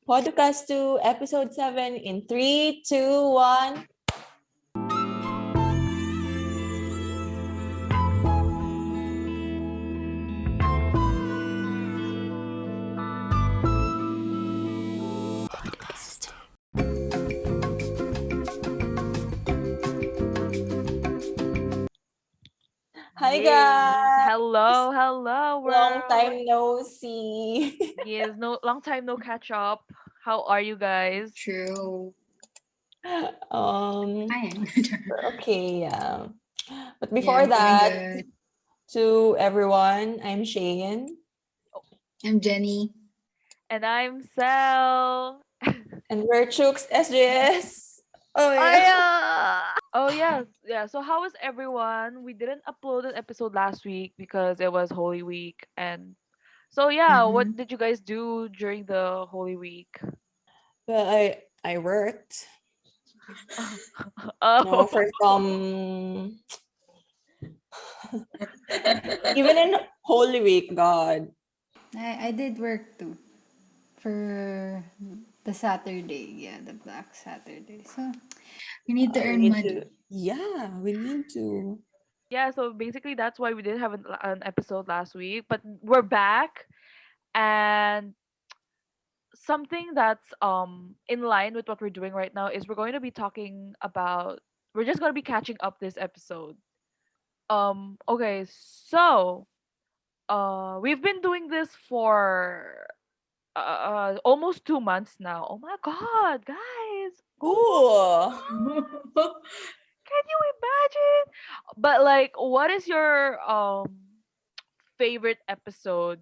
Podocasteu, episode 7 in 3, 2, 1. Hi Yes. guys! Hello, Long world. time no see. Yes, no long time no catch up. How are you guys? True. um, Fine. we're okay, yeah. But Yeah, before I'm doing that, good. to everyone, I'm Cheyenne, I'm Jenny. And I'm Sel. and we're Chooks SJS. Oh Oh yeah. yeah. Oh yes, yeah. So how is everyone? We didn't upload an episode last week because it was Holy Week, and so yeah. What Mm-hmm. did you guys do during the Holy Week? Well, I worked. Oh, For some even in Holy Week, God. I did work too for the Saturday, yeah, the Black Saturday. So We need to We earn need money. to, yeah, we need to. yeah. So basically, that's why we didn't have an episode last week, but we're back, and something that's in line with what we're doing right now is we're going to be talking about we're just going to be catching up this episode. Okay, so we've been doing this for almost 2 months now. Oh my god, guys. Almost 2 Ooh. months. Can you imagine? But like what is your favorite episode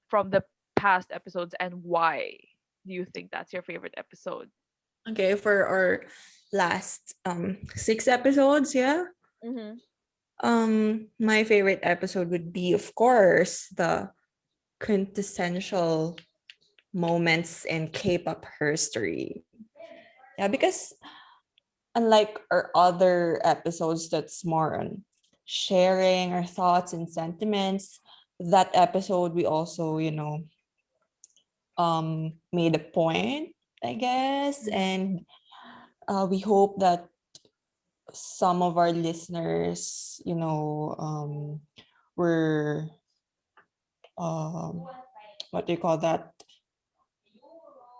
from the past episodes, and why do you think that's your favorite episode? Okay, for our last 6 episodes, yeah. Mm-hmm. My favorite episode would be, of course, the quintessential moments in K-pop history. Yeah, because unlike our other episodes that's more on sharing our thoughts and sentiments, that episode we also, made a point, I guess, and we hope that some of our listeners, were what do you call that?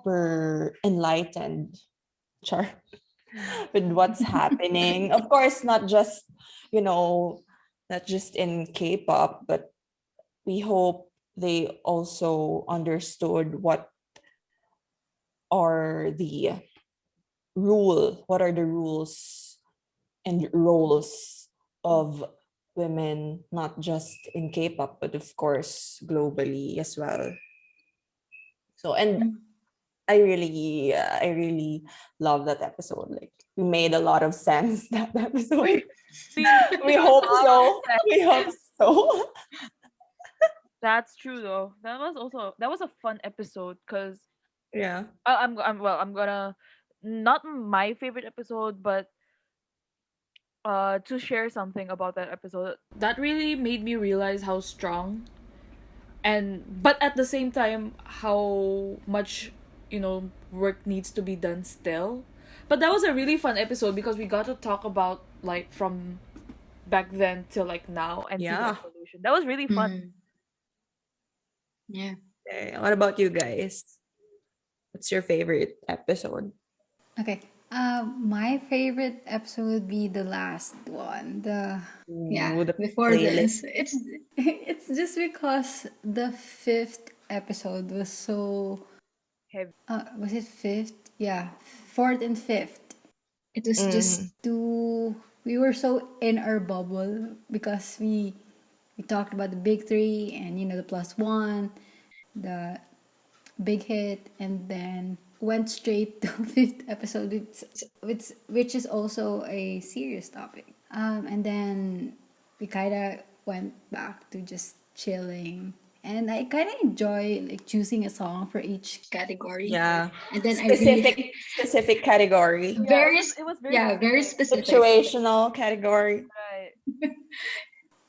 Were enlightened, char, with what's happening. Of course, you know, not just in K-pop, but we hope they also understood are the what are the rules and roles of women, not just in K-pop, but of course globally as well. So, and I really love that episode. Like, we made a lot of sense that episode. We made We a hope lot of so. sense. We hope so. That's true though. That was a fun episode because Yeah. I'm gonna not my favorite episode, but to share something about that episode that really made me realize how strong and but at the same time how much work needs to be done still. But that was a really fun episode because we got to talk about like from back then till like now and see the Yeah. evolution. That was really fun. Yeah. Okay. What about you guys? What's your favorite episode? okay. My favorite episode would be the last one. Yeah. Ooh, the Before playlist. this, it's It's just because the fifth episode was so. Heavy. Was it fifth? Yeah, fourth and fifth. it was just To we were so in our bubble because we talked about the big three and the plus one, the big hit, and then went straight to fifth episode, which is also a serious topic. And then we kind of went back to just chilling, and I kind of enjoy like choosing a song for each. category. Yeah. And then I really Specific category. Yeah, very it was very yeah, very specific. specific. Situational category. Right.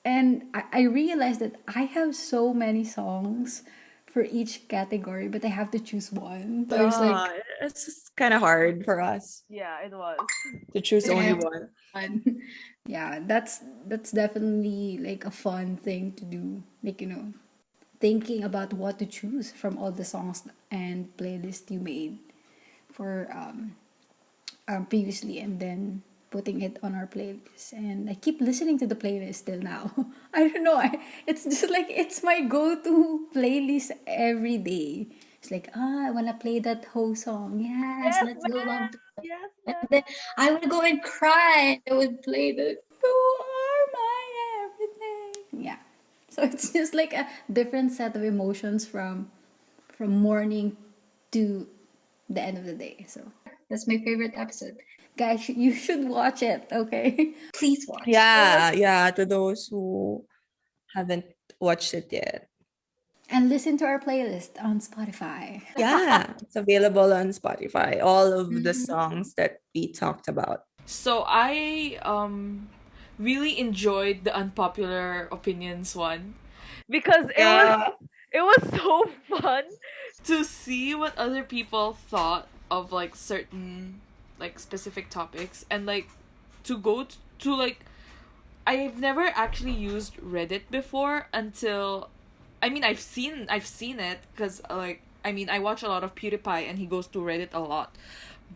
And I realized that I have so many songs for each category, but I have to choose one. So it's Ah, like it's just kind of hard for us Yeah, it was. to choose I only have one. fun. yeah, that's definitely like a fun thing to do. Like, thinking about what to choose from all the songs and playlist you made for previously, and then putting it on our playlist. And I keep listening to the playlist till now. I don't know. It's just like it's my go-to playlist every day. It's like, I wanna play that whole song. Yes, Yes, let's go man. love to play. Yes, And man. then I would go and cry. I would play the. You are my everything. Yeah. So it's just like a different set of emotions from morning to the end of the day. So That's my favorite episode. guys, you should watch it, okay? Please watch. Yeah, to those who haven't watched it yet. And listen to our playlist on Spotify. Yeah, it's available on Spotify. All of the Mhm. songs that we talked about. So I really enjoyed the unpopular opinions one Because Yeah. it was so fun. to see what other people thought of like certain like specific topics and like to go to like I've never actually used Reddit before until I've seen it because like I mean I watch a lot of PewDiePie and he goes to Reddit a lot,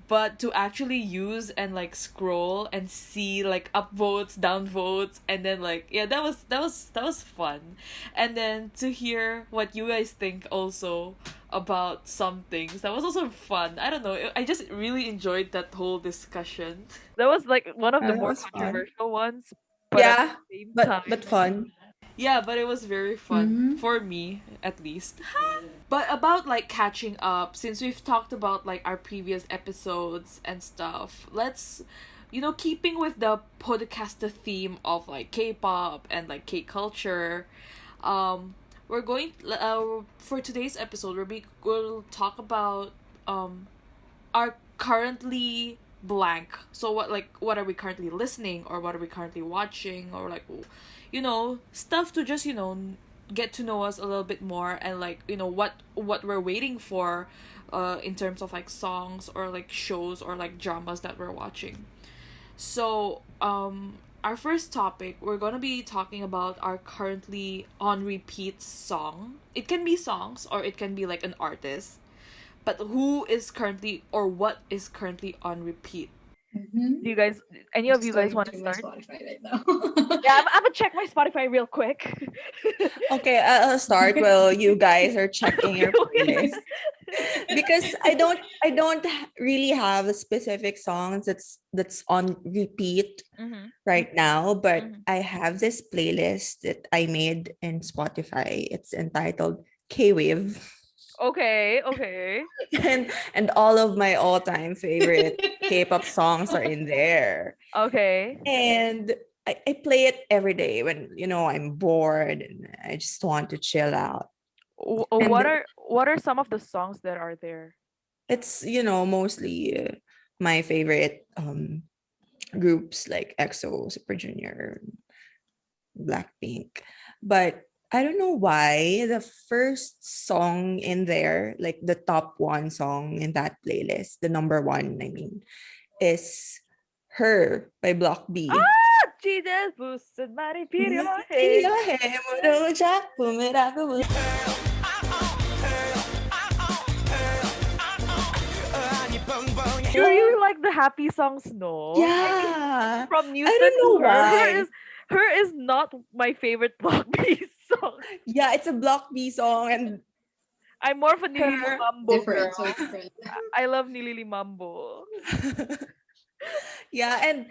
but to actually use and like scroll and see like upvotes, downvotes, and then like yeah, that was fun, and then to hear what you guys think also about some things, that was also fun. I don't know, I just really enjoyed that whole discussion. That was like one of the That more was fun. controversial ones, but at Yeah, the same but time, fun. Yeah, but it was very fun for me at least. But about like catching up, since we've talked about like our previous episodes and stuff, let's keeping with the podcast theme of like K-pop and like K-culture, we're going for today's episode we'll talk about our currently blank. So what are we currently listening, or what are we currently watching, or like stuff to just get to know us a little bit more, and like what we're waiting for in terms of like songs or like shows or like dramas that we're watching. So our first topic, we're going to be talking about our currently on repeat song. It can be songs or it can be like an artist, but who is currently or what is currently on repeat. Mhm. do you guys, any of Just you guys going want to through my start? Spotify right now. Yeah, I'm gonna check my Spotify real quick. Okay, I'll start while you guys are checking Okay, your okay. playlist. Because I don't really have a specific songs that's on repeat Mm-hmm. right now, but Mhm. I have this playlist that I made in Spotify. It's entitled K-Wave. Okay, okay. And all of my all-time favorite K-pop songs are in there. Okay. And I play it every day when I'm bored and I just want to chill out. And What are some of the songs that are there? it's mostly my favorite groups like EXO, Super Junior, Blackpink. But I don't know why the first song in there, like the top one song in that playlist, the number one, I mean, is Her by Block B. Jesus, busted mari Hey, piryohe. You really like the happy songs, no? I mean, Yeah, from I Newton don't to know her, why. her is not my favorite Block B song. Yeah, it's a Block B song, and I'm more of a Nilili Her. Mambo Different, so girl. different. I love Nilili Mambo. Yeah, and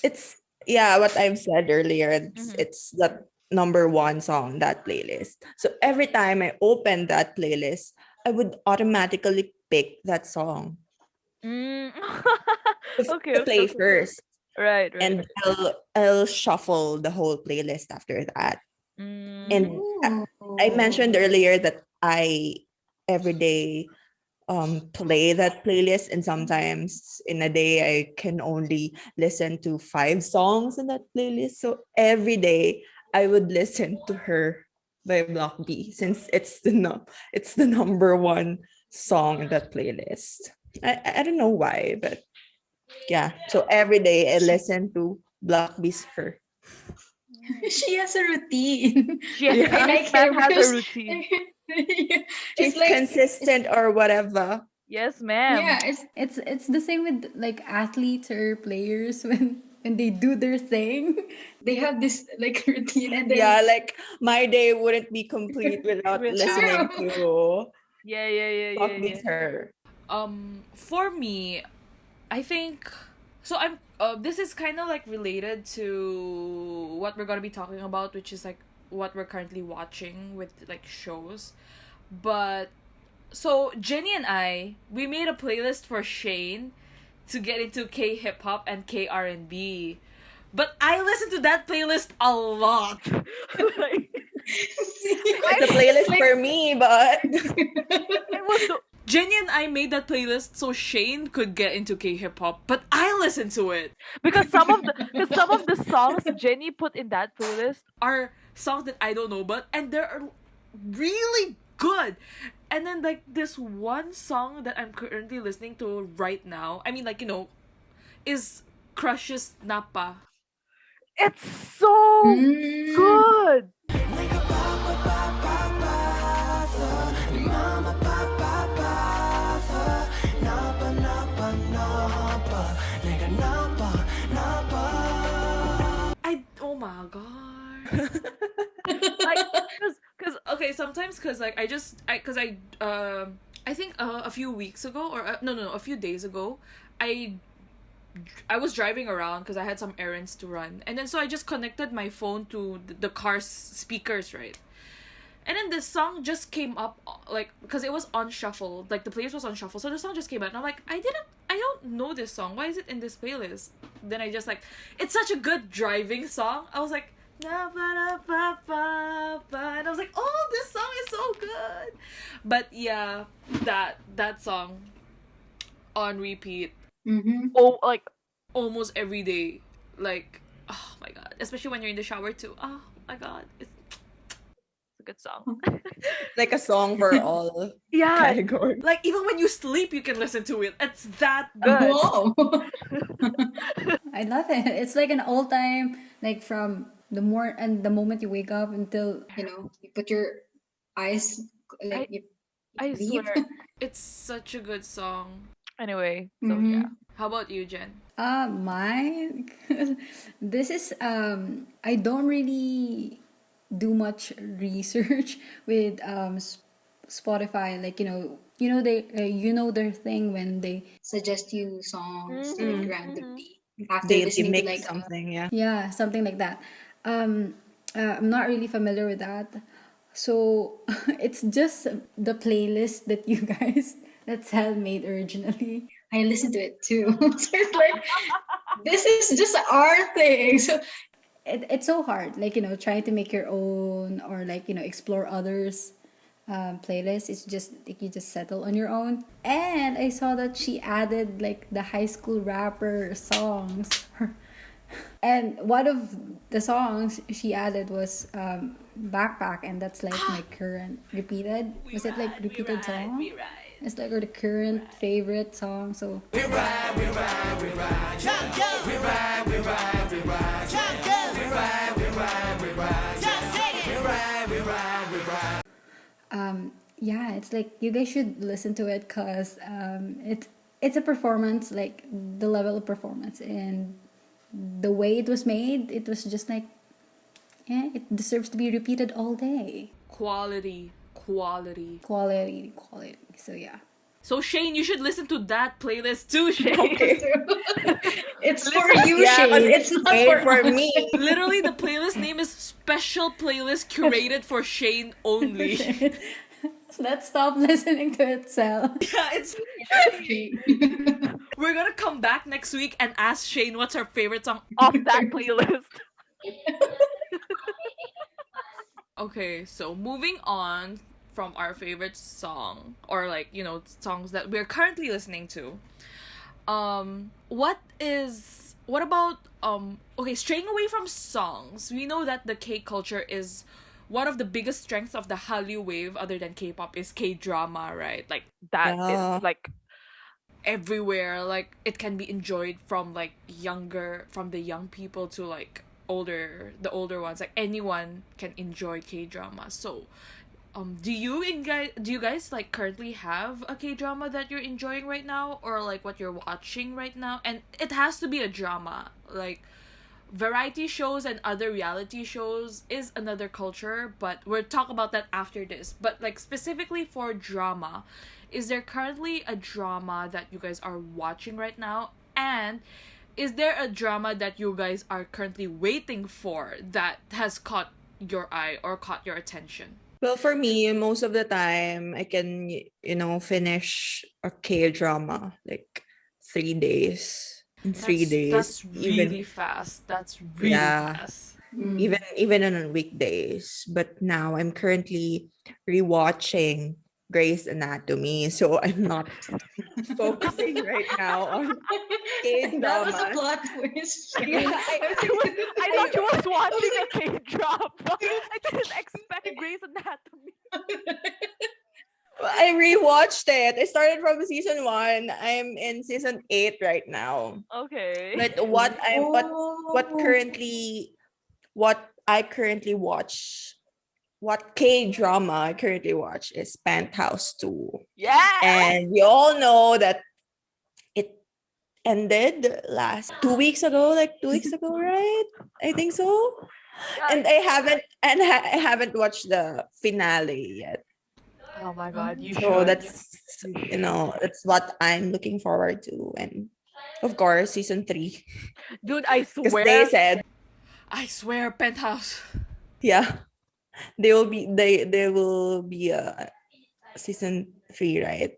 it's yeah, what I've said earlier. It's Mm-hmm. it's the number one song, that playlist. So every time I open that playlist, I would automatically pick that song Mm. Okay, to okay, play okay. first, Right, right, and right. I'll shuffle the whole playlist after that. Mm. And Ooh. I mentioned earlier that I every day play that playlist, and sometimes in a day I can only listen to 5 songs in that playlist. So every day I would listen to Her. by Block B, since it's the number one song in that playlist. I don't know why, but yeah. So every day I listen to Block B's Her. She has a routine. Yes, Yeah. this man has a routine. She's It's like consistent or whatever. Yes, ma'am. yeah, It's the same with like athletes or players when they do their thing. they have this like routine and then Yeah, like my day wouldn't be complete without With- listening to Yeah. Block B's Her. For me, I think so. This is kind of like related to what we're gonna be talking about, which is like what we're currently watching with like shows. But so Jenny and we made a playlist for Shane to get into K hip hop and K R&B. But I listen to that playlist a lot. Like, It's a playlist Like- for me, but it was the, Jenny and I made that playlist so Shane could get into K hip hop, but I listen to it. because some of the songs Jenny put in that playlist. Are songs that I don't know, but and they're really good. And then like this one song that I'm currently listening to right now, I mean like is Crush's Napa. It's so Mm. good. Oh my god. Like cuz okay, sometimes cuz like I think a few weeks ago or no, a few days ago, I was driving around because I had some errands to run, and then so I just connected my phone to the car's speakers, right? And then this song just came up, like, because it was on shuffle, like the playlist was on shuffle, so the song just came out, and I'm like, I don't know this song. Why is it in this playlist? Then I just like, it's such a good driving song. I was like, na ba na ba ba ba, and I was like, oh, this song is so good. But yeah, that song on repeat Mhm. Oh, like almost every day. Like, oh my god, especially when you're in the shower too. Oh my god, it's a good song. like a song for all Yeah, categories. like even when you sleep, you can listen to it. It's that good. Whoa. I love it. It's like an all time, like from the moment you wake up until You put your eyes like you I sleep. swear. It's such a good song. Anyway, so Mhm. yeah. How about you, Jen? mine. This is I don't really do much research with Spotify. Like they their thing when they Suggest you songs Mhm, like randomly after They listening to make like something, yeah. yeah, something like that. I'm not really familiar with that. So it's just the playlist that you guys that Sal made originally. I listen to it too. So it's like this is just our thing. So It's so hard, like trying to make your own or like explore others playlists. It's just like you just settle on your own. And I saw that she added like the high school rapper songs. And one of the songs she added was Backpack, and that's like my current repeated. Was it like repeated song? It's like the current favorite song. So yeah, it's like you guys should listen to it because it's a performance, like the level of performance and the way it was made. It was just like, yeah, it deserves to be repeated all day. Quality. Quality. So yeah. So Shane, you should listen to that playlist too, Shane. it's for you, Yeah, Shane. 'cause It's not made for for us. me. Literally, the playlist name is Special Playlist Curated for Shane Only. Let's stop listening to it, Sal. Yeah, it's. We're gonna come back next week and ask Shane what's her favorite song. Off that playlist. Okay, so moving on from our favorite song, or like, songs that we're currently listening to. What about okay, straying away from songs, we know that the K culture is one of the biggest strengths of the Hallyu wave, other than K-pop, is K-drama, right? Like That is Yeah. like everywhere, like it can be enjoyed from like from the young people to like the older ones. Like anyone can enjoy K-drama. So do you guys like currently have a K-drama that you're enjoying right now, or like what you're watching right now? And it has to be a drama. Like variety shows and other reality shows is another culture, but we'll talk about that after this. But like specifically for drama, is there currently a drama that you guys are watching right now? And is there a drama that you guys are currently waiting for that has caught your eye or caught your attention? Well, for me, most of the time, I can, finish a K-drama like 3 days. In 3 days. That's really fast. That's really Yeah. fast. Even on weekdays. But now I'm currently rewatching Grey's Anatomy, so I'm not focusing right now on That was a K-drama. plot twist. Yeah, I thought you was watching a K-drama. I didn't expect Grey's Anatomy. I rewatched it. I started from season 1. I'm in season 8 right now. Okay. But what I currently watch, what K-drama I currently watch is Penthouse 2. Yeah. And you all know that it ended last 2 weeks ago, right? I think so. And I haven't watched the finale yet. Oh my god, you So should. that's what I'm looking forward to. And of course, season 3. Dude, I Because swear. they said, I swear, Penthouse. yeah, they will be season 3, right?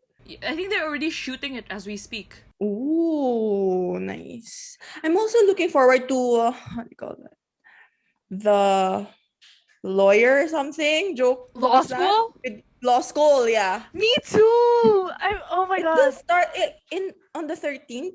I think they're already shooting it as we speak. Ooh, nice. I'm also looking forward to what do you call that? The lawyer or something joke. What Law was that? school? Law school, yeah. Me too. Oh my It will god. start on the 13th,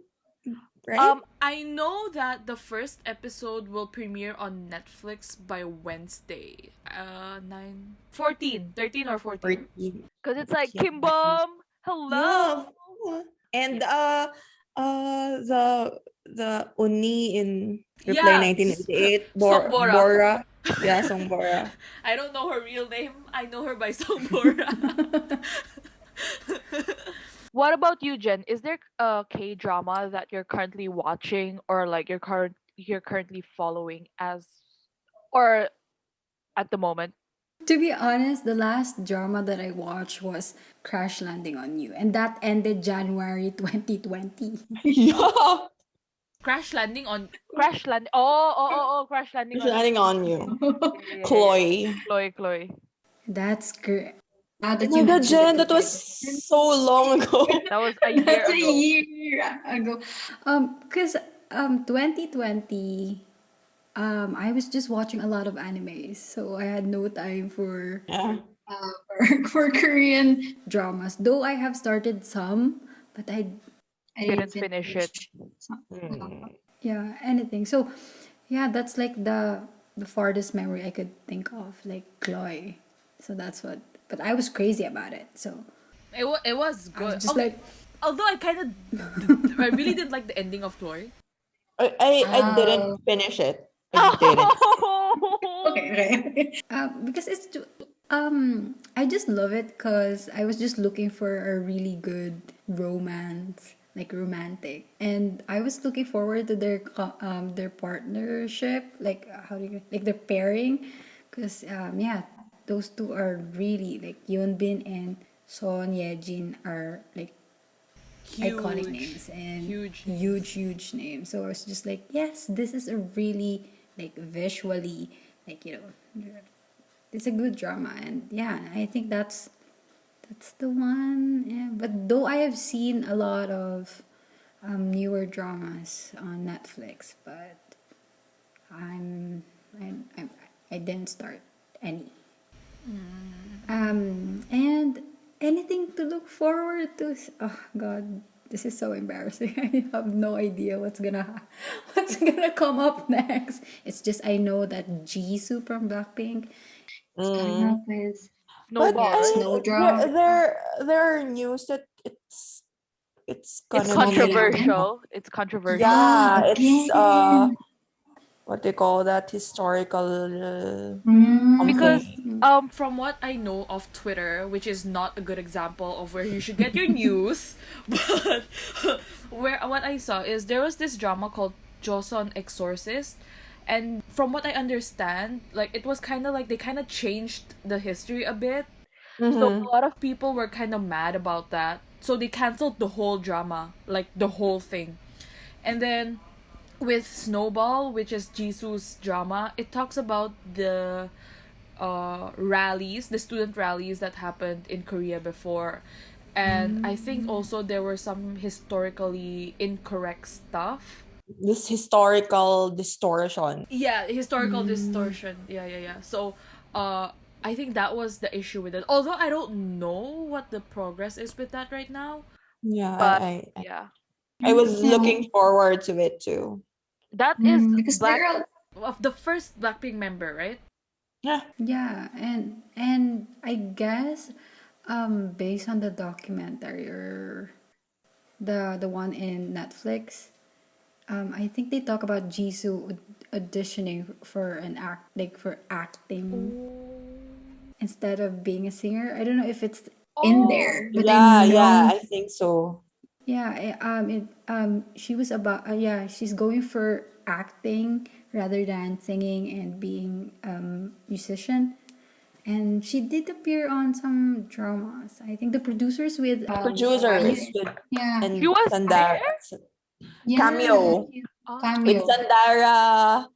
right? I know that the first episode will premiere on Netflix by Wednesday. 13 or 14. 14. Because it's like Yeah. Kim Bom. Hello. Yeah. And the Uni in Reply Yeah, 1988, Songbora. Bora. Yeah, Songbora. I don't know her real name. I know her by Songbora. What about you, Jen? Is there a K drama that you're currently watching, or like you're currently following or at the moment? To be honest, the last drama that I watched was Crash Landing on You, and that ended January 2020. Yeah. Crash Landing on Crash Landing. Oh, Crash Landing It's landing on you. Yeah. Chloe. Chloe. That's great. Now that Oh my you god, mentioned Jen, it that was so long ago. That was a year That's a ago. year ago. Because 2020, I was just watching a lot of animes, so I had no time for Yeah. For Korean, dramas. Though I have started some, but I I Didn't finish it. yeah, anything. So yeah, that's like the farthest memory I could think of, like Chloe. So that's what. But I was crazy about it. So it was I good. was just like, Although I I really didn't like the ending of Chloe. I didn't finish it. I didn't. Okay. because it's I just love it because I was just looking for a really good romance, like romantic, and I was looking forward to their partnership, like how do you like their pairing, because yeah, those two are really like Yeonbin and Son Ye-jin are like iconic names and huge names. So I was just like, yes, this is a really like visually like it's a good drama, and yeah, I think that's the one. Yeah, but though I have seen a lot of newer dramas on Netflix, but I didn't start any. And anything to look forward to. Oh God, this is so embarrassing. I have no idea what's gonna come up next. It's just I know that Jisoo from Blackpink Mm. Skyrock is But Snowball, yeah, right? Snowdrop. there are news that it's It's gonna Gonna be happen. controversial. It's controversial. Ah, yeah, it's again. what they call that, historical Because something. From what I know of Twitter, which is not a good example of where you should get your news, but where what I saw is there was this drama called Joseon Exorcist, and from what I understand, like it was kind of like they kind of changed the history a bit. So Mm-hmm. a lot of people were kind of mad about that. So they canceled the whole drama, like the whole thing. And then with Snowball, which is Jisoo's drama, it talks about the rallies, the student rallies that happened in Korea before. And I think also there were some historically incorrect stuff. This historical distortion. Yeah, historical distortion. Yeah. So, I think that was the issue with it. Although I don't know what the progress is with that right now. Yeah, but I yeah, I was Yeah. looking forward to it too. that is Because Black. there are Of the first Blackpink member, right? Yeah. Yeah, and I guess based on the documentary or the one in Netflix, I think they talk about Jisoo auditioning for an act like for acting instead of being a singer. I don't know if it's in Oh, there, but I Yeah, know I think so. yeah, she was about yeah, she's going for acting rather than singing and being musician. And she did appear on some dramas. I think the producers with Producers Fire. with Yeah, she and was Sandara there. yeah, cameo Oh, with cameo. Sandara,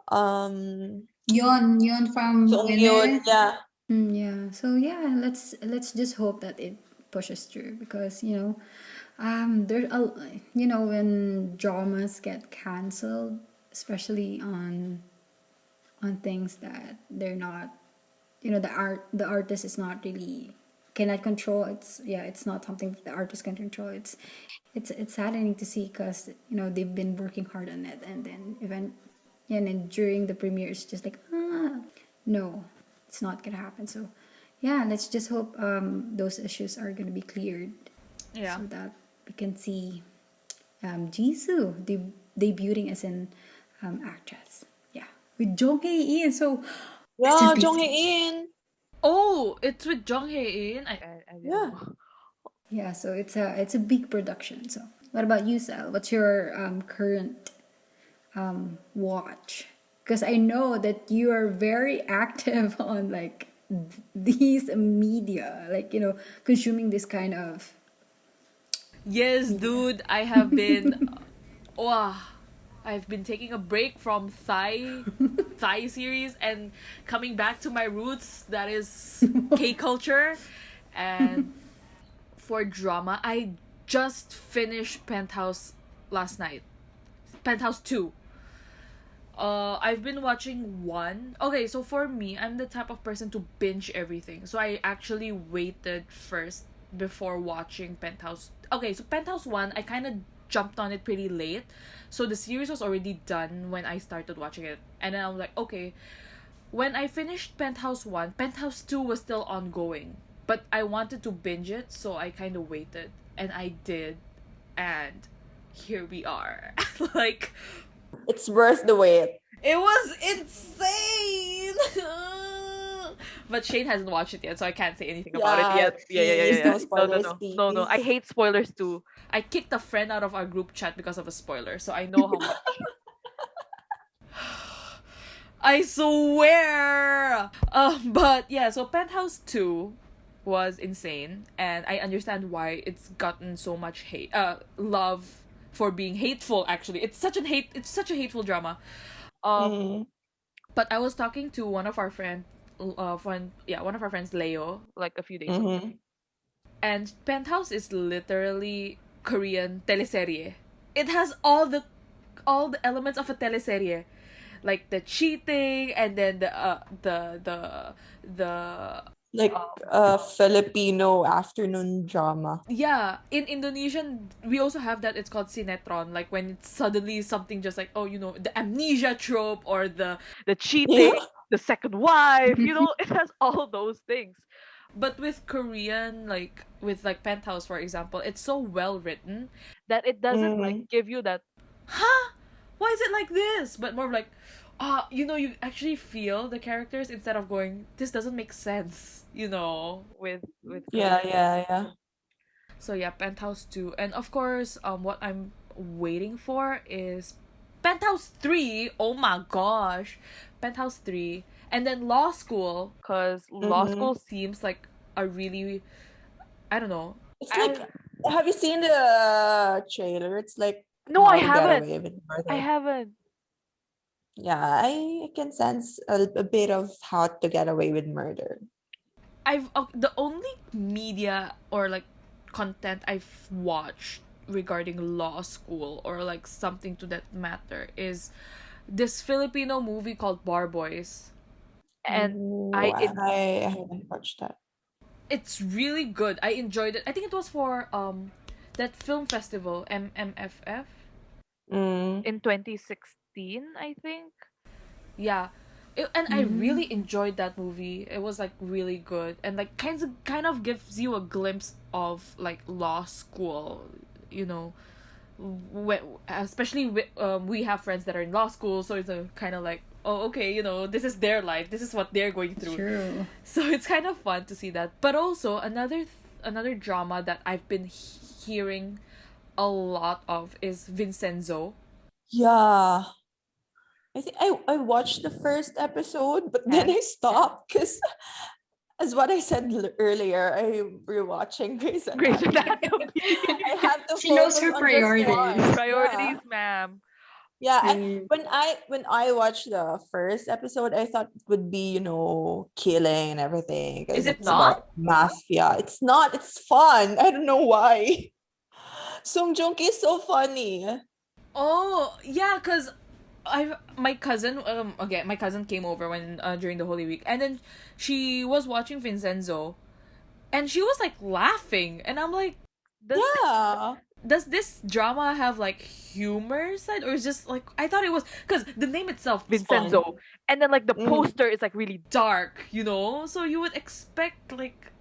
um, Yon from Sung Yun, Winner. yeah. yeah. So yeah, let's just hope that it pushes through because there's a when dramas get canceled, especially on things that they're not the artist is not really cannot control. It's not something that the artist can control. It's saddening to see because they've been working hard on it, and then and then during the premiere it's just like no, it's not gonna happen. So yeah, let's just hope those issues are gonna be cleared Yeah. so that we can see Jisoo debuting as an actress. Yeah, with Jong Hae In. So Yeah, Jong Hae In. Oh, it's with Jung Hae In. I didn't Yeah. know. yeah, so it's a big production. So what about you, Sal? What's your current watch? Because I know that you are very active on like these media, like consuming this kind of Yes, dude, I have been. Wow, I've been taking a break from Thai series and coming back to my roots. That is K culture, and for drama, I just finished Penthouse last night. Penthouse 2. I've been watching one. Okay, so for me, I'm the type of person to binge everything. So I actually waited first before watching Penthouse. Okay, so Penthouse 1, I kind of jumped on it pretty late. So the series was already done when I started watching it. And then I was like, okay. When I finished Penthouse 1, Penthouse 2 was still ongoing. But I wanted to binge it, so I kind of waited. And I did. And here we are. Like, It's worth the wait. it was insane. But Shane hasn't watched it yet, so I can't say anything about it yet. Please, no No, spoilers, No. I please. hate spoilers too. I kicked a friend out of our group chat because of a spoiler, so I know how much. I swear. But yeah, so Penthouse 2 was insane, and I understand why it's gotten so much love for being hateful. Actually, it's such a hateful drama. Mm. But I was talking to one of our one of our friends, Leo, like a few days ago, Mm-hmm. and Penthouse is literally Korean teleserie. It has all the elements of a teleserie, like the cheating, and then the Like a Filipino afternoon drama. yeah, in Indonesian we also have that. It's called sinetron, like when it's suddenly something just like, oh, the amnesia trope or the the cheating. the second wife. It has all those things. But with Korean, like with like Penthouse, for example, it's so well written. That it doesn't like Mm, give you that. Huh? Why is it like this? But more like, you actually feel the characters instead of going, this doesn't make sense, with yeah, Korean. yeah, yeah. So yeah, Penthouse 2. And of course, what I'm waiting for is Penthouse 3. Oh my gosh. Penthouse 3. And then Law School. Because law Mm-hmm. school. Seems like a really, I don't know. It's like, I have you seen the trailer? It's like No, I how to get haven't. away with I murder. haven't. Yeah, I can sense a bit of how to get away with murder. The only media or like content I've watched regarding Law School or like something to that matter is this Filipino movie called Bar Boys. And Oh, I it I haven't watched that. It's really good. I enjoyed it. I think it was for that film festival, MMFF. Mm. in 2016, I think. Yeah. And I Mm-hmm. really enjoyed that movie. It was like really good and like kind of gives you a glimpse of like law school, you know, especially we have friends that are in law school, so it's a kind of like, oh, okay, this is their life, this is what they're going through. True. So it's kind of fun to see that. But also another drama that I've been hearing a lot of is Vincenzo. Yeah. I think I watched the first episode, but then And I stopped because, as what I said earlier, I'm rewatching Grey's Grey's Anatomy. Anatomy. I have to She knows focus her on just priorities. one. Priorities, Yeah. ma'am. Yeah, True. when I watched the first episode, I thought it would be, killing and everything Is because it it's not? about mafia. It's not. It's fun. I don't know why. Song Joong Ki is so funny. Oh, yeah, cuz my cousin came over when during the Holy Week, and then she was watching Vincenzo and she was like laughing, and I'm like, Does Yeah. does this drama have like humor side, or is just like, I thought it was, cuz the name itself is fun, Vincenzo. And then like the Mm. poster is like really dark, so you would expect like,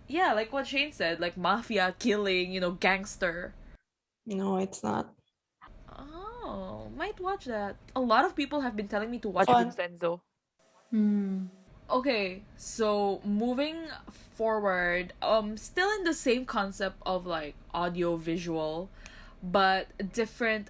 yeah, like what Shane said, like mafia killing, gangster. No, it's not Oh, might watch that. A lot of people have been telling me to watch watch it. fun. Vincenzo. Mm. Okay, so moving forward, still in the same concept of like audio visual, but different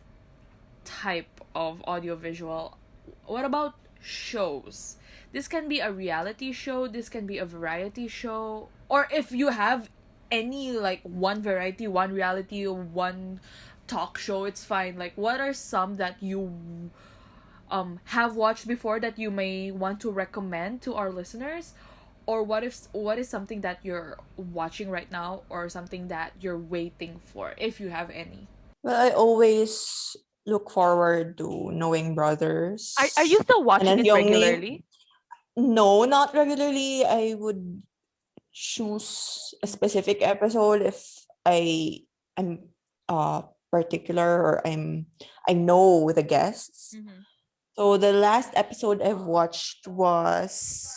type of audio visual. What about shows? This can be a reality show, this can be a variety show, or if you have any like one variety, one reality, one talk show, it's fine. Like, what are some that you have watched before that you may want to recommend to our listeners? Or what is something that you're watching right now, or something that you're waiting for, if you have any? Well, I always look forward to Knowing Brothers. Are you still And watching then it the only regularly? no, not regularly. I would choose a specific episode if I'm particular or I know the guests. Mm-hmm. So the last episode I've watched was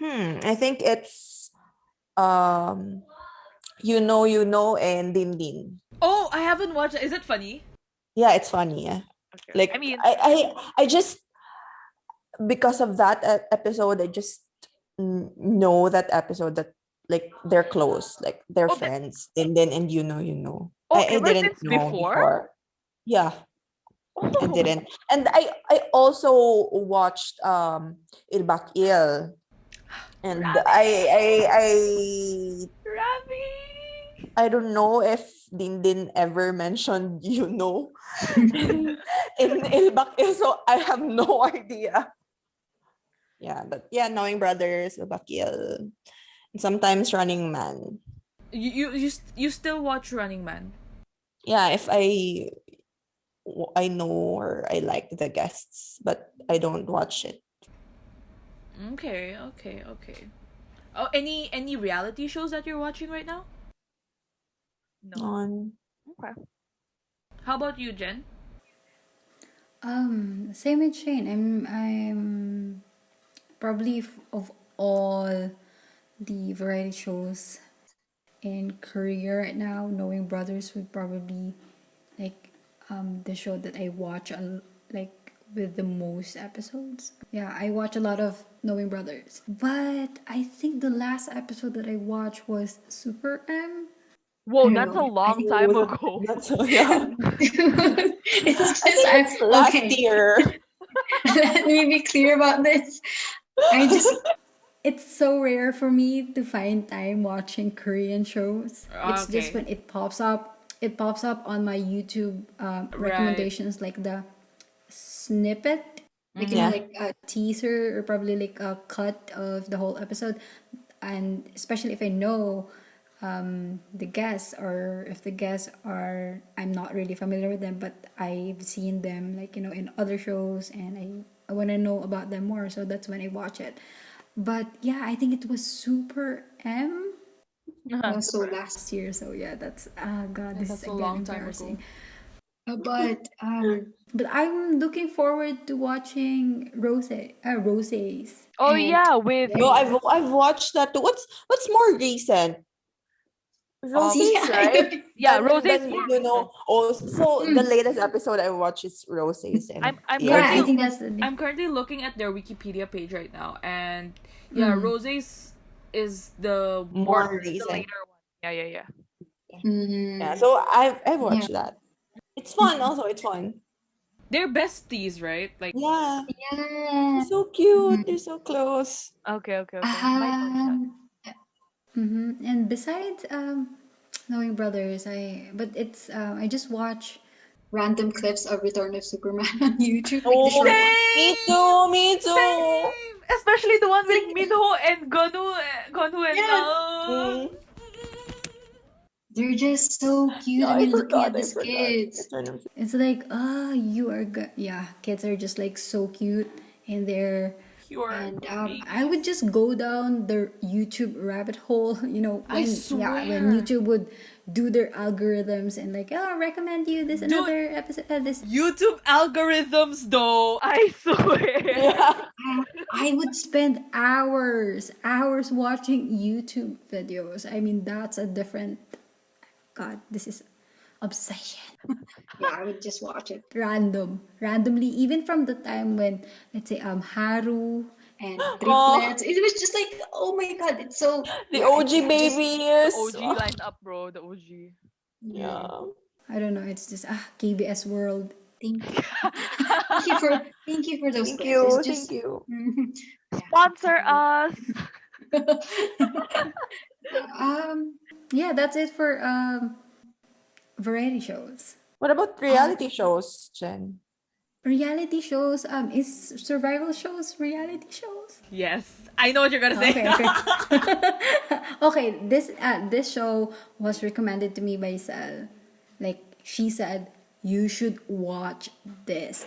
I think it's um and Din Din. Oh, I haven't watched it. Is it funny? Yeah, it's funny. Yeah. Okay. Like I mean, I just because of that episode I just know that episode that like they're close, like they're oh, friends. And then and I ever didn't since know before? before. Yeah, I Oh, didn't. And I also watched Il Bakil. And Ravi. I don't know if Din ever mentioned in Il Bakil, so I have no idea. Yeah, but yeah, Knowing Brothers, Il Bakil, and sometimes Running Man. You still watch Running Man? Yeah, if I know or I like the guests, but I don't watch it. Okay, okay, okay. Oh, any reality shows that you're watching right now? No. On Okay. How about you, Jen? Same with Shane. I'm probably of all the variety shows in Korea right now, Knowing Brothers would probably like the show that I watch like with the most episodes. Yeah, I watch a lot of Knowing Brothers, but I think the last episode that I watched was Super M. Whoa, I don't that's know. a I long think time ago. That's yeah. it's I just think it's last okay. year. Let me be clear about this. I just It's so rare for me to find time watching Korean shows. It's just Okay. when it pops up. It pops up on my YouTube Right. recommendations, like the snippet, like Yeah. like teaser, or probably like a cut of the whole episode. And especially if I know the guests, or if the guests are, I'm not really familiar with them, but I've seen them like, in other shows, and I want to know about them more. So that's when I watch it. But yeah, I think it was Super M also last. last year. So yeah, that's God, Yeah, this that's is a again long time ago. embarrassing. But But I'm looking forward to watching Roses. Oh and yeah, with No, I've watched that too. What's more recent? Roses, yeah, right? yeah, Then Rose is then more you know. recent. Oh, so the Mm, latest episode I watched is Roses, and I'm yeah, I currently think that's the. I'm currently looking at their Wikipedia page right now, and yeah, Roses is the more the recent. later one. Yeah, yeah, yeah. Yeah, mm, so I've yeah, watched that. It's fun. Also, it's fun. they're besties, right? Like Yeah, yeah. they're so cute. Mm. They're so close. Okay, okay, okay. Might watch that. And besides Knowing Brothers, I just watch. Random clips of Return of Superman on YouTube, like the Oh, short one. me too. Me too. same, especially the one with Minho and Gonu and Yeah, Mm. they're just so cute. Yeah, I I mean, looking at forgot. I these forgot. kids. It's like, you are good. Yeah, kids are just like so cute, and they're. pure And I would just go down the YouTube rabbit hole, I when swear. YouTube would do their algorithms and like, oh, recommend you this Dude. another episode, this. YouTube algorithms though. I swear. Yeah. I would Spend hours watching YouTube videos. I mean, that's a different. God, this is obsession. yeah, I would just watch it. Randomly, even from the time when, let's say, Haru. And Oh. triplets. It was just like, oh my god, it's so The yeah, OG just- babies. The OG lineup, bro. The OG. Yeah. I don't know. It's just KBS World. Thank you. thank you for those Thank clips. you. It's just Thank you. Sponsor us. Yeah, that's it for variety shows. What about reality shows, Jen? Reality shows, is survival shows reality shows? Yes, I know what you're gonna say. Okay. Okay, this show was recommended to me by Sel. Like, she said, you should watch this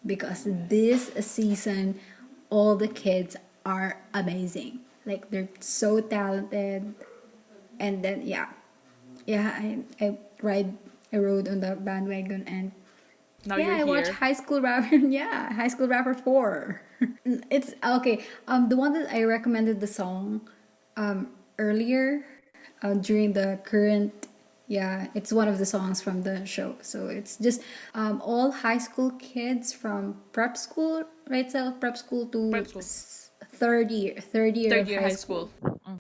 because this season, all the kids are amazing. Like, they're so talented. And then I rode on the bandwagon, and Now yeah, you're I here. watched High School Rapper. Yeah, High School Rapper 4. It's okay. The one that I recommended the song earlier during the current. Yeah, it's one of the songs from the show. So it's just all high school kids from prep school, right? So prep school to Prep school. third year Third of year high school.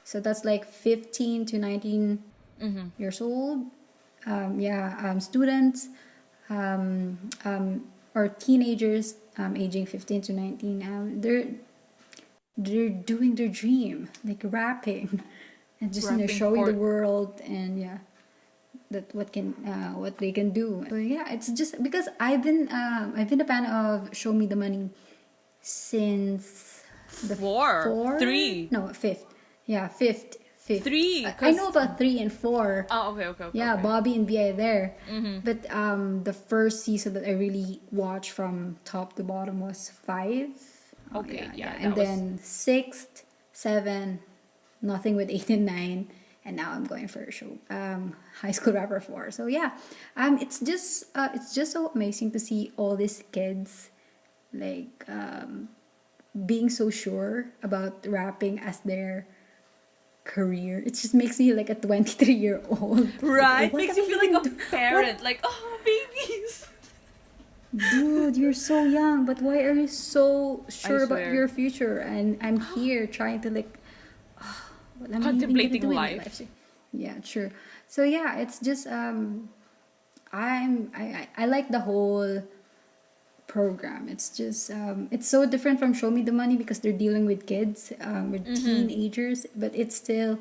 So that's like 15 to 19 years old. Students or teenagers aging 15 to 19. They're doing their dream, like rapping, and just Rapping showing the for- world, and that what they can do. So yeah, it's just because I've been a fan of Show Me the Money since the Four. Three. No, fifth. Yeah, fifth. Three, I know about 3 and 4. Oh, okay. Yeah, okay. Bobby and B.I. there. But the first season that I really watched from top to bottom was 5. Okay, yeah, And that was- then 6th, 7, nothing with 8 and 9. And now I'm going for a show, High School Rapper 4. So yeah, it's just so amazing to see all these kids, like being so sure about rapping as their career. It just makes me like a 23-year-old. Right? What Makes am you I feel gonna like a do? parent. Like, oh, babies. Dude, you're so young, but why are you so sure about swear. your future? And I'm here trying to like, what am I even gonna Contemplating do in my life. life? Yeah, true. So yeah, it's just I like the whole program. It's just it's so different from Show Me the Money because they're dealing with kids, with teenagers, but it's still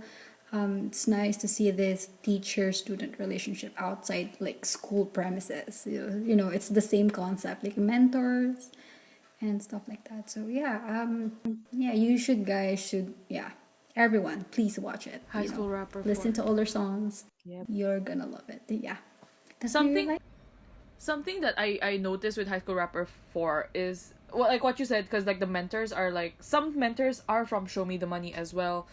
it's nice to see this teacher-student relationship outside like school premises. You know, it's the same concept like mentors and stuff like that. So yeah, yeah, you should guys should yeah. Everyone, please watch it. High School Rapper Listen 4. to older songs. Yep. You're gonna love it. Yeah. That's Something like something that I noticed with High School Rapper 4 is, well, like what you said, because like the mentors are like, some mentors are from Show Me the Money as well.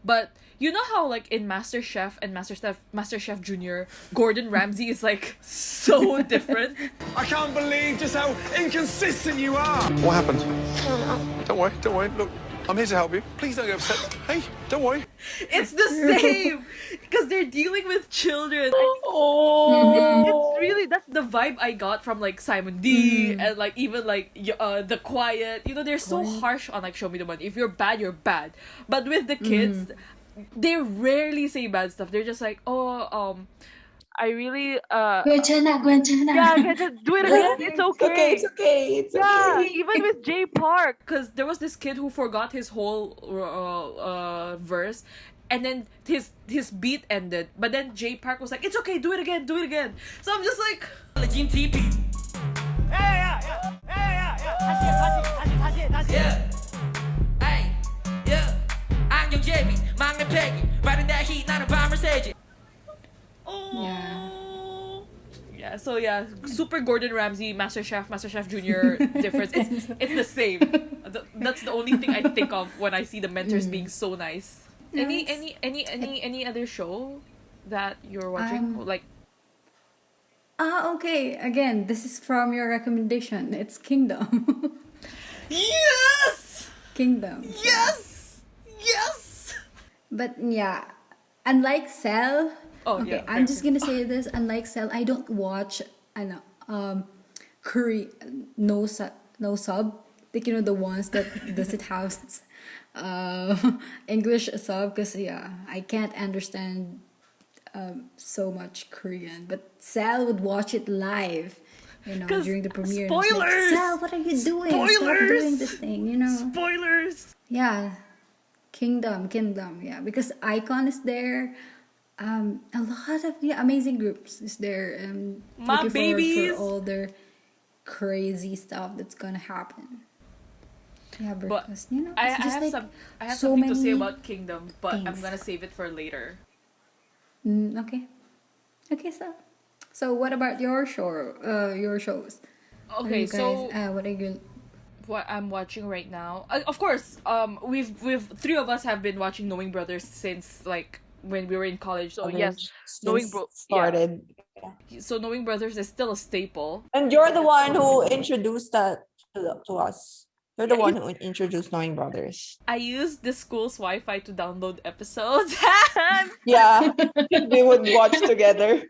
But you know how like in MasterChef and MasterChef Junior, Gordon Ramsay is like so different. I can't believe just how inconsistent you are. What happened? Don't worry, don't worry. Look, I'm here to help you. Please don't get upset. Hey, don't worry. It's the same because they're dealing with children. Oh. It's really, that's the vibe I got from like Simon D and like even like The Quiet. You know, they're so harsh on like Show Me the Money. If you're bad, you're bad. But with the kids, they rarely say bad stuff. They're just like, oh, I really Gwenchana, Gwenchana. yeah, just do it again. It's okay. It's okay. It's Yeah, okay. even with Jay Park. because there was this kid who forgot his whole verse, and then his beat ended. But then Jay Park was like, "It's okay, do it again, do it again." So I'm just like, oh. Yeah, so yeah, Super Gordon Ramsay, MasterChef Junior difference. It's the same. That's the only thing I think of when I see the mentors being so nice. Any other show that you're watching? Like, okay. Again, this is from your recommendation. It's Kingdom. yes, Kingdom. yes, yes. But yeah, unlike Cell. Oh Okay, yeah. I'm just gonna say this. Unlike Cell, I don't watch. Korean no sub. Like the ones that does it house English sub because yeah, I can't understand so much Korean. But Sal would watch it live, 'Cause during the premiere. And it's spoilers! like, Sal, what are you doing? Stop Spoilers! doing this thing, Spoilers. Yeah, Kingdom, yeah, because Icon is there. A lot of amazing groups is there. My Looking forward babies. for all their crazy stuff that's gonna happen. Yeah, But because I it's just have like so something to say many about Kingdom, but I'm things. gonna save it for later. Okay, so what about your shows? Okay, you guys, so what are you? what I'm watching right now, of course, we've three of us have been watching Knowing Brothers since like when we were in college. So yes, Knowing started. so Knowing Brothers is still a staple. And you're the one who introduced that to us. You're the Yeah, one who introduced Knowing Brothers. I used the school's Wi-Fi to download episodes. Yeah, we would watch together.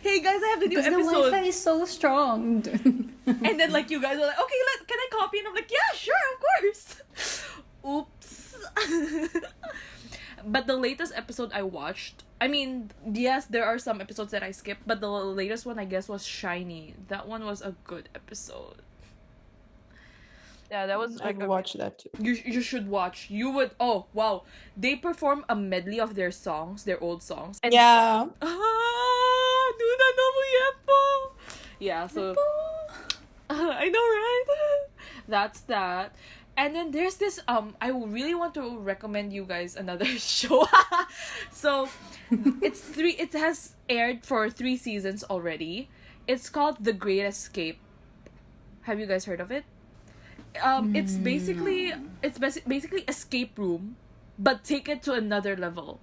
Hey guys, I have the new Because the episode. Wi-Fi is so strong. And then like you guys were like, okay, can I copy? And I'm like, yeah, sure, of course. Oops. But the latest episode I watched, I mean, yes, there are some episodes that I skipped, but the latest one I guess was Shiny. That one was a good episode. Yeah, that was I like watched that too. You should watch. You would, oh wow. They perform a medley of their songs, their old songs. And Yeah. Duna no Muyepo. Yeah, so I know, right? That's that. And then there's this I really want to recommend you guys another show. So it has aired for 3 seasons already. It's called The Great Escape. Have you guys heard of it? It's basically escape room, but take it to another level.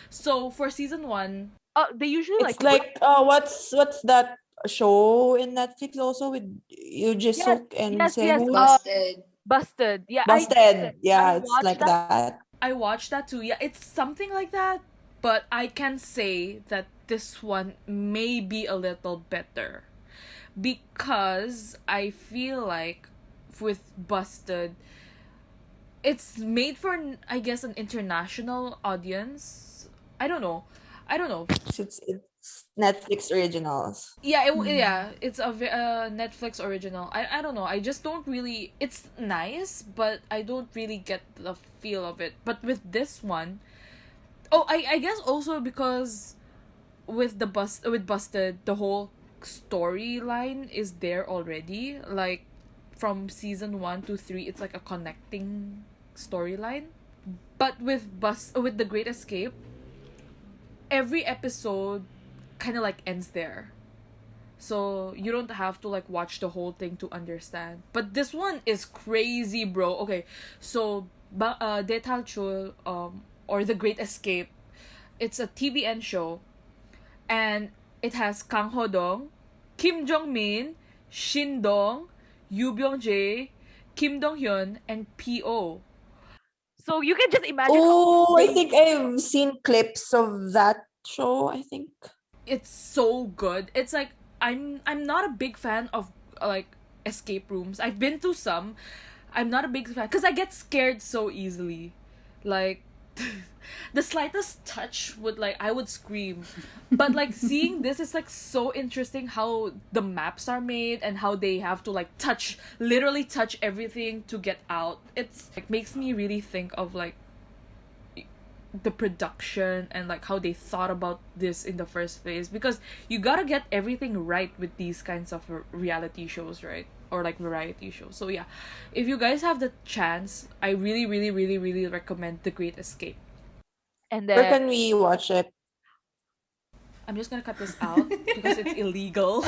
So for season 1, they usually It's like what's that show in Netflix also with Yoo Ji Suk and yes, Sehun? Busted. Busted. Yeah, I Busted. Yeah, it's watched like that. that. I watched that too. Yeah, it's something like that, but I can say that this one may be a little better because I feel like with Busted, it's made for I guess an international audience. I don't know. I don't know. It's Netflix originals. Yeah, yeah, it's a Netflix original. I don't know. I just don't really. It's nice, but I don't really get the feel of it. But with this one, oh, I guess also because with Busted, the whole storyline is there already. Like from season 1 to 3, it's like a connecting storyline. But with the Great Escape, every episode kind of like ends there. So you don't have to like watch the whole thing to understand. But this one is crazy, bro. Okay, so Detalchul, or The Great Escape, it's a TVN show, and it has Kang Ho-dong, Kim Jong-min, Shin Dong, Yoo Byung-jae, Kim Dong-hyun, and P.O. So you can just imagine Oh, how I think I've seen clips of that show, I think. It's so good. It's like I'm not a big fan of like escape rooms. I've been to some. I'm not a big fan because I get scared so easily. Like the slightest touch would like I would scream. But like seeing this is like so interesting how the maps are made and how they have to like literally touch everything to get out. It's like makes me really think of like the production and like how they thought about this in the first place, because you gotta get everything right with these kinds of reality shows, right? Or like variety shows. So yeah, if you guys have the chance, I really really really really recommend The Great Escape. and Where then can we watch it? I'm just gonna cut this out because it's illegal.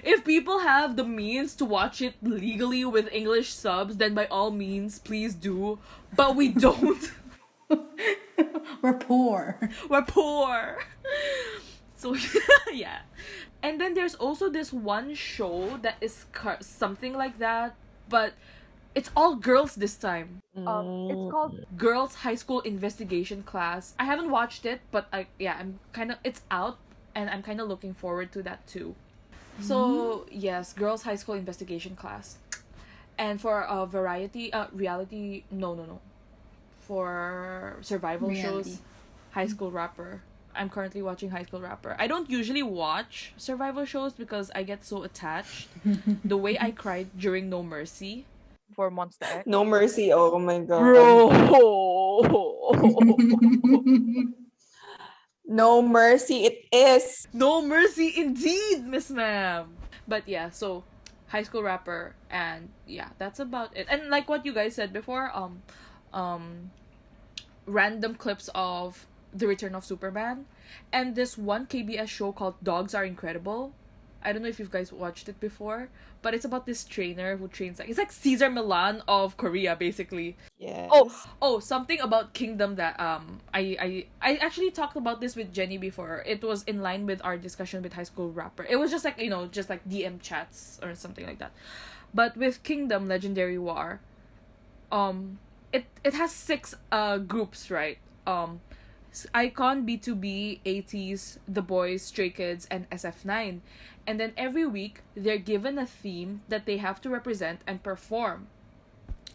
If people have the means to watch it legally with English subs, then by all means please do, but we don't. We're poor. We're poor. So yeah. And then there's also this one show that is something like that, but it's all girls this time. it's called Girls High School Investigation Class. I haven't watched it, but it's out, and I'm kind of looking forward to that too. So yes, Girls High School Investigation Class. And for reality, no. For survival Reality. shows, High School Rapper. I'm currently watching High School Rapper. I don't usually watch survival shows because I get so attached. The way I cried during No Mercy. for Monster X. No Mercy. Oh my god. No Mercy it is. No mercy indeed, Miss Ma'am. But yeah, so High School Rapper, and yeah, that's about it. And like what you guys said before, random clips of The Return of Superman, and this one KBS show called Dogs Are Incredible. I don't know if you guys watched it before, but it's about this trainer who trains it's like Caesar Milan of Korea, basically. Yes. Oh, something about Kingdom that I actually talked about this with Jenny before. It was in line with our discussion with High School Rapper. It was just like, just like DM chats or something like that. But with Kingdom Legendary War, it has 6 groups, right? Icon, B2B, ATEEZ, The Boys, Stray Kids, and SF9. And then every week, they're given a theme that they have to represent and perform.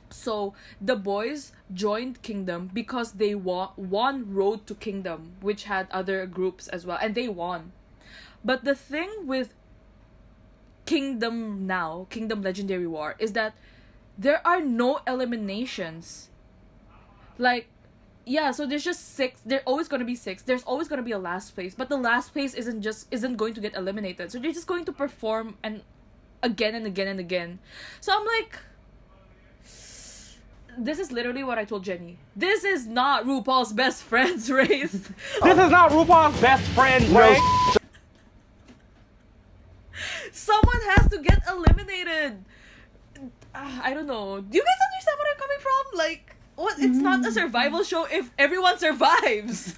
So, The Boys joined Kingdom because they won Road to Kingdom, which had other groups as well, and they won. But the thing with Kingdom Legendary War, is that there are no eliminations. Like, yeah, so there's just 6. There's always gonna be 6. There's always gonna be a last place, but the last place isn't going to get eliminated. So they're just going to perform and again and again and again. So I'm like, this is literally what I told Jenny. This is not RuPaul's Best Friends race. This is not RuPaul's Best Friend race. Someone has to get eliminated. I don't know. Do you guys understand where I'm coming from? Like, what? It's not a survival show if everyone survives.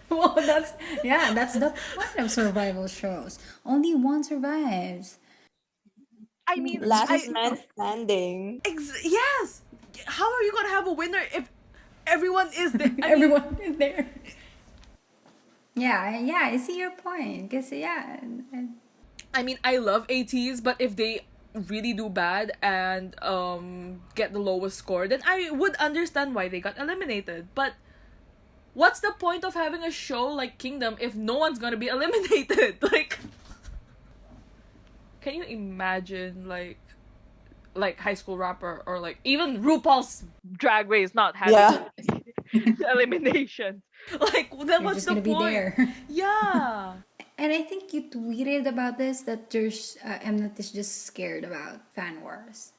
Well, that's the point of survival shows. Only one survives. I mean, Last man standing. Yes. How are you gonna have a winner if everyone is there? Everyone is there. Yeah, I see your point. Cause I mean, I love ATs, but if they really do bad and get the lowest score, then I would understand why they got eliminated. But what's the point of having a show like Kingdom if no one's gonna be eliminated? Like, can you imagine like High School Rapper or like even RuPaul's Drag Race not having Yeah. elimination. like then you're what's just the gonna be point? there. Yeah. And I think you tweeted about this that there's Mnet is just scared about fan wars.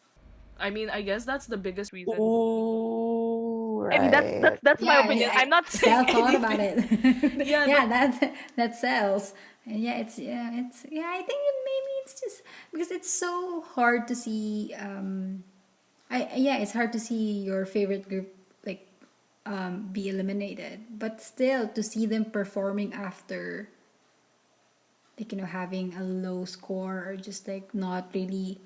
I mean, I guess that's the biggest reason. Oh, I mean, right. that's my Yeah, opinion. yeah. I'm not saying Sel thought anything. about it. Yeah, that sells. And it's I think maybe it's just because it's so hard to see. It's hard to see your favorite group like be eliminated, but still to see them performing after like having a low score or just like not really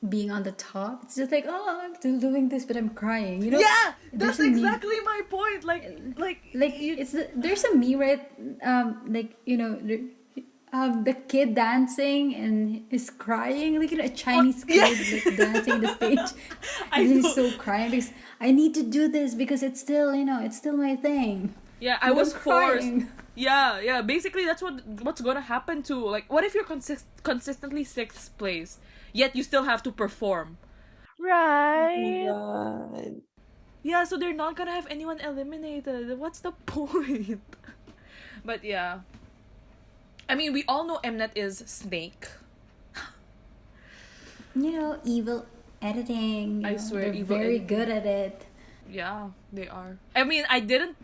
being on the top. It's just like, oh, I'm still doing this, but I'm crying. Yeah, There's that's a meme- exactly my point. Like there's a me right the kid dancing and is crying like a Chinese kid like dancing on the stage. I And he's know. so crying because I need to do this because it's still it's still my thing. Yeah, I But was I'm forced. crying. Yeah. Basically, that's what's gonna happen to like. What if you're consistently sixth place, yet you still have to perform? Right. God. Yeah, so they're not gonna have anyone eliminated. What's the point? But yeah, I mean, we all know Mnet is Snake. Evil editing. I swear, they're evil very editing. good at it. Yeah, they are. I mean, I don't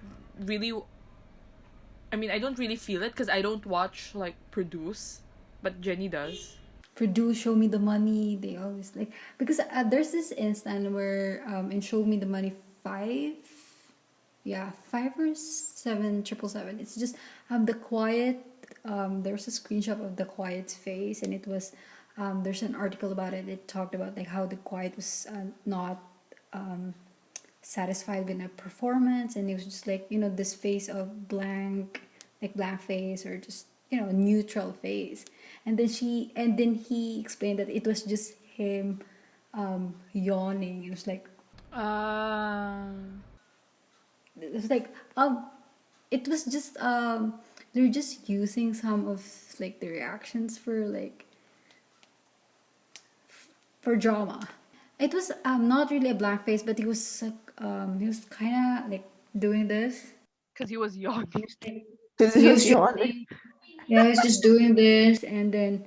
really feel it because I don't watch like Produce, but Jenny does. Produce, Show Me the Money. They always like because there's this instant where in Show Me the Money 5, 5 or 7 777. It's just the quiet. There was a screenshot of the quiet's face, and it was there's an article about it. It talked about like how the quiet was not satisfied with a performance, and it was just like this face of blank face or just neutral face, and then he explained that it was just him yawning. It was like it was just they're just using some of like the reactions for drama. It was not really a black face, but he was kind of like doing this. Because he was young. Because He he was was yawning. Yeah, he's just doing this. And then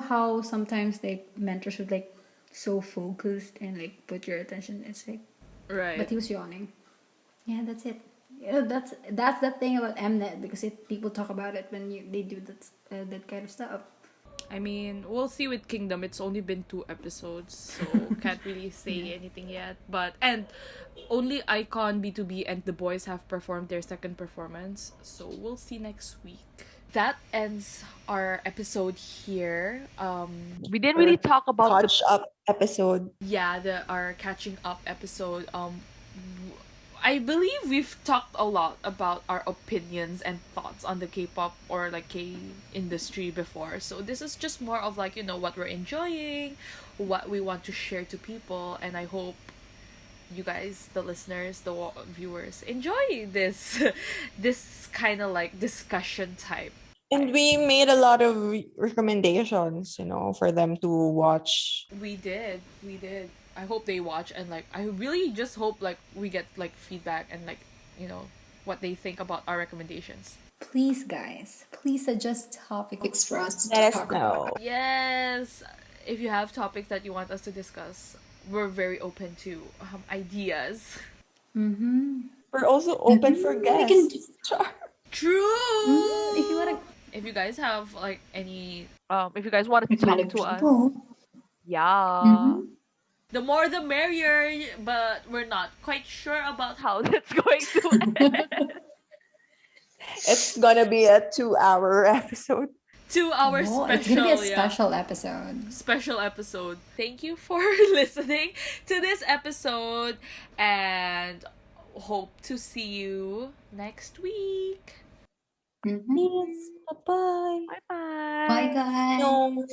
how sometimes like mentors would like so focused and like put your attention. It's like, Right. but he was yawning. Yeah, that's it. That's the thing about Mnet because people talk about it when they do that kind of stuff. I mean, we'll see with Kingdom. It's only been 2 episodes, so can't really say anything yet. And only Icon, B2B, and The Boys have performed their second performance, so we'll see next week. That ends our episode here. We didn't really talk about the Catch up episode. Yeah, our catching up episode. I believe we've talked a lot about our opinions and thoughts on the K-pop or like K industry before. So this is just more of like, what we're enjoying, what we want to share to people, and I hope you guys, the listeners, the viewers, enjoy this this kind of like discussion type. And we made a lot of recommendations, for them to watch. We did. I hope they watch, and like I really just hope like we get like feedback and like what they think about our recommendations. Please, guys, suggest topics. Topics for us to Let us talk know. about. Yes, if you have topics that you want us to discuss, we're very open to ideas. We're also open for We can guests. True. If you wanna, If you guys have like any, if you guys wanted to talk Recommended to us, people. yeah. the more the merrier. But we're not quite sure about how. How that's going to end. It's gonna be a 2-hour episode. 2 hour Oh, it's gonna be a special, yeah. special episode. Special episode. Thank you for listening to this episode and hope to see you next week. Mhm. Yes. Bye-bye. Bye bye. Bye, guys. No.